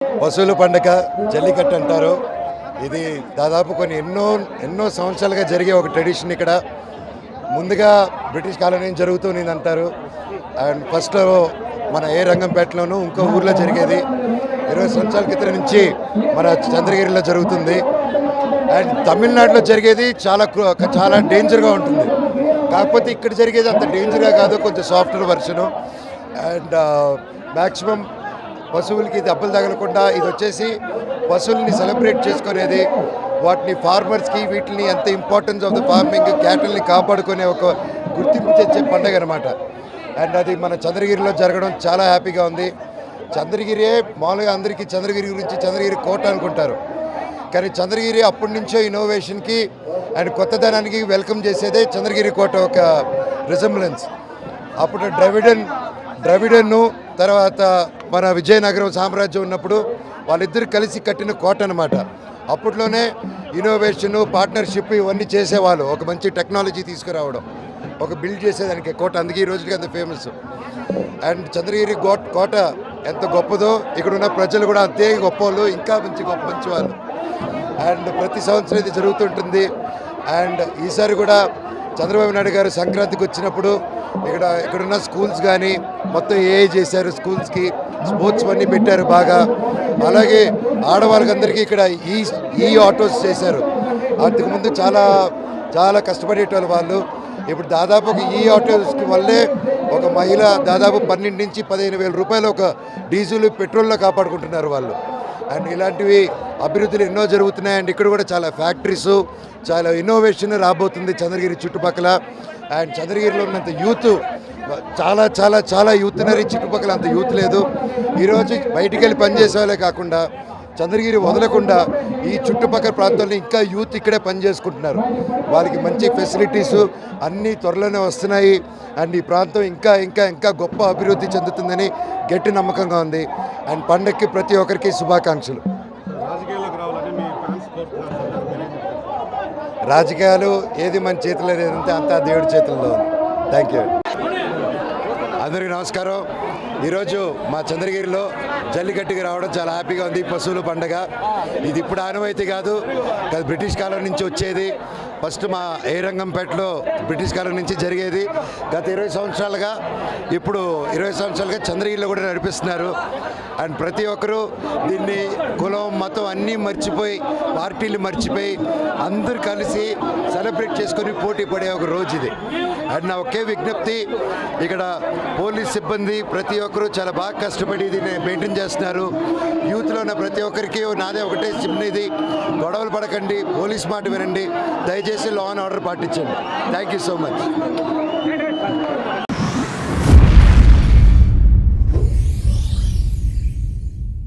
పశువుల పండుగ జల్లికట్టు అంటారు. ఇది దాదాపు కొన్ని ఎన్నో సంవత్సరాలుగా జరిగే ఒక ట్రెడిషన్. ఇక్కడ ముందుగా బ్రిటిష్ కాలనీ జరుగుతుంది అంటారు. అండ్ ఫస్ట్ మన ఏ రంగంపేటలోనూ ఇంకో ఊర్లో జరిగేది. 20 సంవత్సరాల క్రితం నుంచి మన చంద్రగిరిలో జరుగుతుంది. అండ్ తమిళనాడులో జరిగేది చాలా డేంజర్గా ఉంటుంది. కాకపోతే ఇక్కడ జరిగేది అంత డేంజర్గా కాదు, కొంచెం సాఫ్ట్వేర్ వర్షను. అండ్ మ్యాక్సిమం పశువులకి దెబ్బలు తగలకుండా ఇది వచ్చేసి పశువుల్ని సెలబ్రేట్ చేసుకునేది, వాటిని ఫార్మర్స్కి వీటిని ఎంత ఇంపార్టెన్స్ ఆఫ్ ద ఫార్మింగ్, క్యాటిల్ని కాపాడుకునే ఒక గుర్తింపు తెచ్చే పండుగ అనమాట. అండ్ అది మన చంద్రగిరిలో జరగడం చాలా హ్యాపీగా ఉంది. చంద్రగిరియే మామూలుగా అందరికీ చంద్రగిరి గురించి చంద్రగిరి కోట అనుకుంటారు, కానీ చంద్రగిరి అప్పటి నుంచో ఇన్నోవేషన్కి అండ్ కొత్తదనానికి వెల్కమ్ చేసేదే చంద్రగిరి కోట ఒక రిజంబ్లెన్స్. అప్పుడు ద్రవిడన్ను తర్వాత మన విజయనగరం సామ్రాజ్యం ఉన్నప్పుడు వాళ్ళిద్దరు కలిసి కట్టిన కోట అనమాట. అప్పట్లోనే ఇన్నోవేషను, పార్ట్నర్షిప్ ఇవన్నీ చేసేవాళ్ళు. ఒక మంచి టెక్నాలజీ తీసుకురావడం, ఒక బిల్డ్ చేసేదానికి కోట. అందుకే ఈ రోజుకి అంత ఫేమస్. అండ్ చంద్రగిరి కోట ఎంత గొప్పదో ఇక్కడ ఉన్న ప్రజలు కూడా అంతే గొప్ప వాళ్ళు, ఇంకా మంచి వాళ్ళు. అండ్ ప్రతి సంవత్సరం ఇది జరుగుతుంటుంది. అండ్ ఈసారి కూడా చంద్రబాబు నాయుడు గారు సంక్రాంతికి వచ్చినప్పుడు ఇక్కడున్న స్కూల్స్ కానీ మొత్తం ఏఐ చేశారు. స్కూల్స్కి స్పోర్ట్స్ అన్నీ పెట్టారు బాగా. అలాగే ఆడవాళ్ళకందరికీ ఇక్కడ ఈ ఆటోస్ చేశారు. అంతకుముందు చాలా కష్టపడేటోళ్ళు వాళ్ళు. ఇప్పుడు దాదాపు ఒక ఈ ఆటోస్కి వల్లే ఒక మహిళ దాదాపు 12 నుంచి 15,000 రూపాయలు ఒక డీజిల్ పెట్రోల్లో కాపాడుకుంటున్నారు వాళ్ళు. అండ్ ఇలాంటివి అభివృద్ధులు ఎన్నో జరుగుతున్నాయి. అండ్ ఇక్కడ కూడా చాలా ఫ్యాక్టరీస్, చాలా ఇన్నోవేషన్ రాబోతుంది చంద్రగిరి చుట్టుపక్కల. అండ్ చంద్రగిరిలో ఉన్నంత యూత్ చాలా యూత్ ఉన్నారు. చుట్టుపక్కల అంత యూత్ లేదు. ఈరోజు బయటికి వెళ్ళి పనిచేసే వాళ్ళే కాకుండా చంద్రగిరి వదలకుండా ఈ చుట్టుపక్కల ప్రాంతాల్లో ఇంకా యూత్ ఇక్కడే పనిచేసుకుంటున్నారు. వాళ్ళకి మంచి ఫెసిలిటీస్ అన్నీ త్వరలోనే వస్తున్నాయి. అండ్ ఈ ప్రాంతం ఇంకా గొప్ప అభివృద్ధి చెందుతుందని గట్టి నమ్మకంగా ఉంది. అండ్ పండగకి ప్రతి ఒక్కరికి శుభాకాంక్షలు. రాజకీయాలు ఏది మన చేతిలో లేదంటే అంతా దేవుడి చేతుల్లో ఉంది. Thank you. అందరికీ నమస్కారం. ఈరోజు మా చంద్రగిరిలో జల్లికట్టుకి రావడం చాలా హ్యాపీగా ఉంది. పశువుల పండుగ ఇది ఇప్పుడు ఆనవాయితీ కాదు, బ్రిటిష్ కాలం నుంచి వచ్చేది. ఫస్ట్ మా ఏ రంగంపేటలో బ్రిటిష్ కాలం నుంచి జరిగేది. గత 20 సంవత్సరాలుగా ఇప్పుడు 20 సంవత్సరాలుగా చంద్రగిరిలో కూడా నడిపిస్తున్నారు. అండ్ ప్రతి ఒక్కరూ దీన్ని కులం మతం అన్నీ మర్చిపోయి, పార్టీలు మర్చిపోయి అందరూ కలిసి సెలబ్రేట్ చేసుకొని పోటీ పడే ఒక రోజు ఇది. అండ్ నా ఒకే విజ్ఞప్తి, ఇక్కడ పోలీస్ సిబ్బంది ప్రతి ఒక్కరూ చాలా బాగా కష్టపడి దీన్ని మెయింటైన్ చేస్తున్నారు. యూత్లో ఉన్న ప్రతి ఒక్కరికి నాదే ఒకటే చిన్నది, గొడవలు పడకండి, పోలీస్ మాట వినండి, దయచేసి లా అండ్ ఆర్డర్ పాటించండి. Thank you so much.